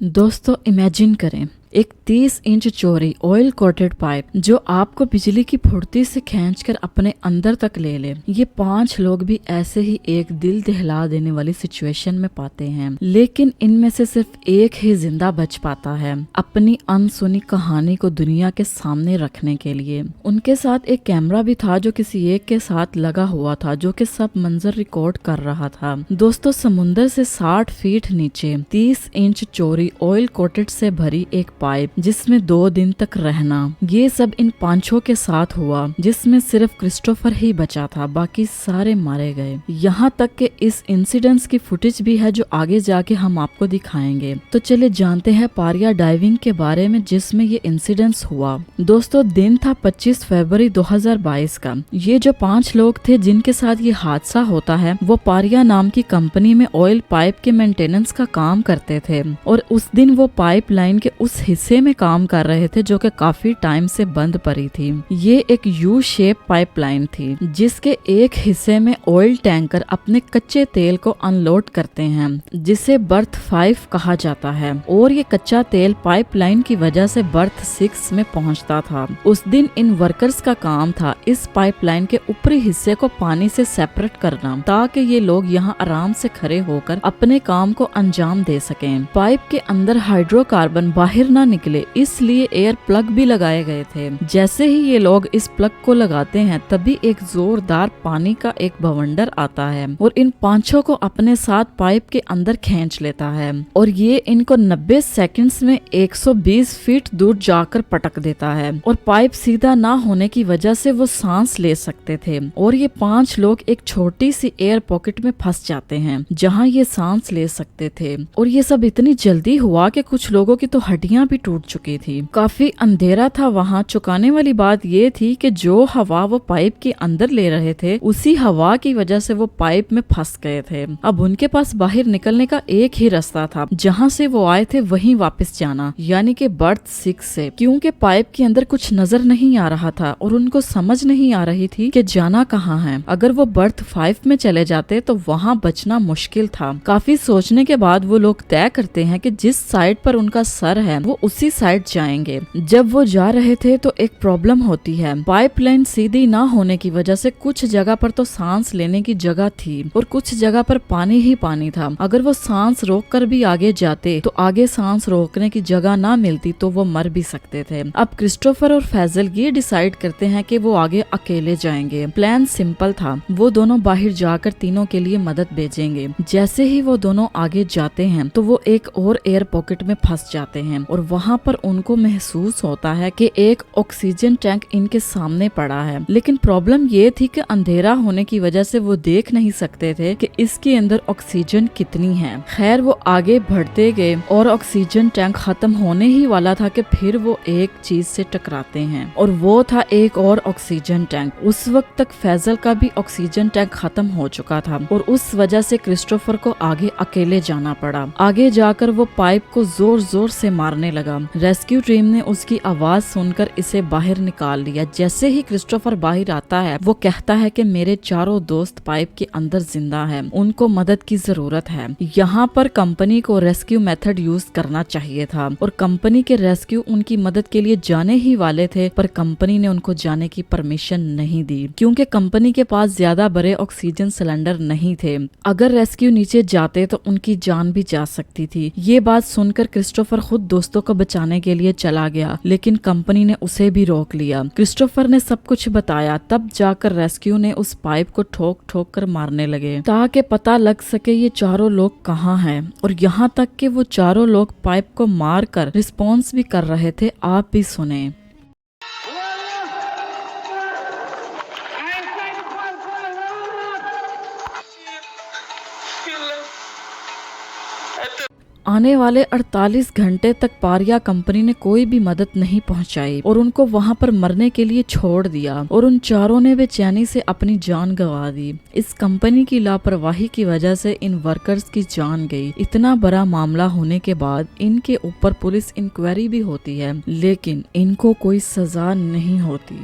दोस्तों इमेजिन करें एक 30 इंच चौड़ी ऑयल कोटेड पाइप जो आपको बिजली की फुर्ती से खींचकर अपने अंदर तक ले ले। ये 5 लोग भी ऐसे ही एक दिल दहला देने वाली सिचुएशन में पाते हैं, लेकिन इनमें से सिर्फ एक ही जिंदा बच पाता है अपनी अनसुनी कहानी को दुनिया के सामने रखने के लिए। उनके साथ एक कैमरा भी था जो किसी एक के साथ लगा हुआ था, जो कि सब मंजर रिकॉर्ड कर रहा था। दोस्तों समुंदर से 60 फीट नीचे 30 इंच चौड़ी ऑयल कोटेड से भरी एक पाइप जिसमें 2 दिन तक रहना, ये सब इन 5 के साथ हुआ, जिसमें सिर्फ क्रिस्टोफर ही बचा था, बाकी सारे मारे गए। यहाँ तक कि इस इंसिडेंट्स की फुटेज भी है जो आगे जाके हम आपको दिखाएंगे। तो चलिए जानते हैं पारिया डाइविंग के बारे में जिसमें ये इंसिडेंट्स हुआ। दोस्तों दिन था 25 फरवरी 2022 का। ये जो 5 लोग थे जिनके साथ ये हादसा होता है वो पारिया नाम की कंपनी में ऑयल पाइप के मेंटेनेंस का काम करते थे, और उस दिन वो पाइपलाइन के उस हिस्से में काम कर रहे थे जो कि काफी टाइम से बंद पड़ी थी। ये एक यू शेप पाइपलाइन थी जिसके एक हिस्से में ऑयल टैंकर अपने कच्चे तेल को अनलोड करते हैं, जिसे बर्थ 5 कहा जाता है, और ये कच्चा तेल पाइपलाइन की वजह से बर्थ 6 में पहुंचता था। उस दिन इन वर्कर्स का काम था इस पाइपलाइन के ऊपरी हिस्से को पानी से सेपरेट करना, ताकि ये लोग यहाँ आराम से खड़े होकर अपने काम को अंजाम दे सकें। पाइप के अंदर हाइड्रोकार्बन बाहर ना निकले इसलिए एयर प्लग भी लगाए गए थे। जैसे ही ये लोग इस प्लग को लगाते हैं तभी एक जोरदार पानी का एक बवंडर आता है और इन 5 को अपने साथ पाइप के अंदर खींच लेता है, और ये इनको 90 सेकंड्स में 120 फीट दूर जाकर पटक देता है, और पाइप सीधा ना होने की वजह से वो सांस ले सकते थे, और ये 5 लोग एक छोटी सी एयर पॉकेट में फंस जाते हैं जहाँ ये सांस ले सकते थे। और ये सब इतनी जल्दी हुआ कि कुछ लोगों की तो हड्डियां भी टूट चुकी थी। काफी अंधेरा था वहाँ। चौंकाने वाली बात ये थी कि जो हवा वो पाइप के अंदर ले रहे थे उसी हवा की वजह से वो पाइप में फंस गए थे। अब उनके पास बाहर निकलने का एक ही रास्ता था, जहाँ से वो आए थे वहीं वापस जाना, यानी कि बर्थ 6 से, क्योंकि पाइप के अंदर कुछ नजर नहीं आ रहा था और उनको समझ नहीं आ रही थी कि जाना कहाँ है। अगर वो बर्थ 5 में चले जाते तो वहाँ बचना मुश्किल था। काफी सोचने के बाद वो लोग तय करते हैं कि जिस साइड पर उनका सर है वो उसी साइड जाएंगे। जब वो जा रहे थे तो एक प्रॉब्लम होती है, पाइपलाइन सीधी ना होने की वजह से कुछ जगह पर तो सांस लेने की जगह थी और कुछ जगह पर पानी ही पानी था। अगर वो सांस रोककर भी आगे जाते तो आगे सांस रोकने की जगह ना मिलती तो वो मर भी सकते थे। अब क्रिस्टोफर और फैजल ये डिसाइड करते हैं कि वो आगे अकेले जाएंगे। प्लान सिंपल था, वो दोनों बाहर जाकर तीनों के लिए मदद भेजेंगे। जैसे ही वो दोनों आगे जाते हैं तो वो एक और एयर पॉकेट में फंस जाते हैं, और वहाँ पर उनको महसूस होता है कि एक ऑक्सीजन टैंक इनके सामने पड़ा है। लेकिन प्रॉब्लम ये थी कि अंधेरा होने की वजह से वो देख नहीं सकते थे कि इसके अंदर ऑक्सीजन कितनी है। खैर वो आगे बढ़ते गए और ऑक्सीजन टैंक खत्म होने ही वाला था कि फिर वो एक चीज से टकराते हैं, और वो था एक और ऑक्सीजन टैंक। उस वक्त तक फैजल का भी ऑक्सीजन टैंक खत्म हो चुका था, और उस वजह से क्रिस्टोफर को आगे अकेले जाना पड़ा। आगे जाकर वो पाइप को जोर जोर से मारने लगा। रेस्क्यू टीम ने उसकी आवाज सुनकर इसे बाहर निकाल लिया। जैसे ही क्रिस्टोफर बाहर आता है वो कहता है कि मेरे चारों दोस्त पाइप के अंदर जिंदा हैं, उनको मदद की जरूरत है। यहाँ पर कंपनी को रेस्क्यू मेथड यूज करना चाहिए था, और कंपनी के रेस्क्यू उनकी मदद के लिए जाने ही वाले थे, पर कंपनी ने उनको जाने की परमिशन नहीं दी क्योंकि कंपनी के पास ज्यादा बड़े ऑक्सीजन सिलेंडर नहीं थे। अगर रेस्क्यू नीचे जाते तो उनकी जान भी जा सकती थी। ये बात सुनकर क्रिस्टोफर खुद दोस्तों को बचाने के लिए चला गया, लेकिन कंपनी ने उसे भी रोक लिया। क्रिस्टोफर ने सब कुछ बताया, तब जाकर रेस्क्यू ने उस पाइप को ठोक ठोक कर मारने लगे ताकि पता लग सके ये चारों लोग कहाँ हैं, और यहाँ तक कि वो चारों लोग पाइप को मार कर रिस्पॉन्स भी कर रहे थे। आप भी सुने। आने वाले 48 घंटे तक पारिया कंपनी ने कोई भी मदद नहीं पहुंचाई और उनको वहां पर मरने के लिए छोड़ दिया, और उन चारों ने बेचैनी से अपनी जान गंवा दी। इस कंपनी की लापरवाही की वजह से इन वर्कर्स की जान गई। इतना बड़ा मामला होने के बाद इनके ऊपर पुलिस इंक्वायरी भी होती है, लेकिन इनको कोई सजा नहीं होती।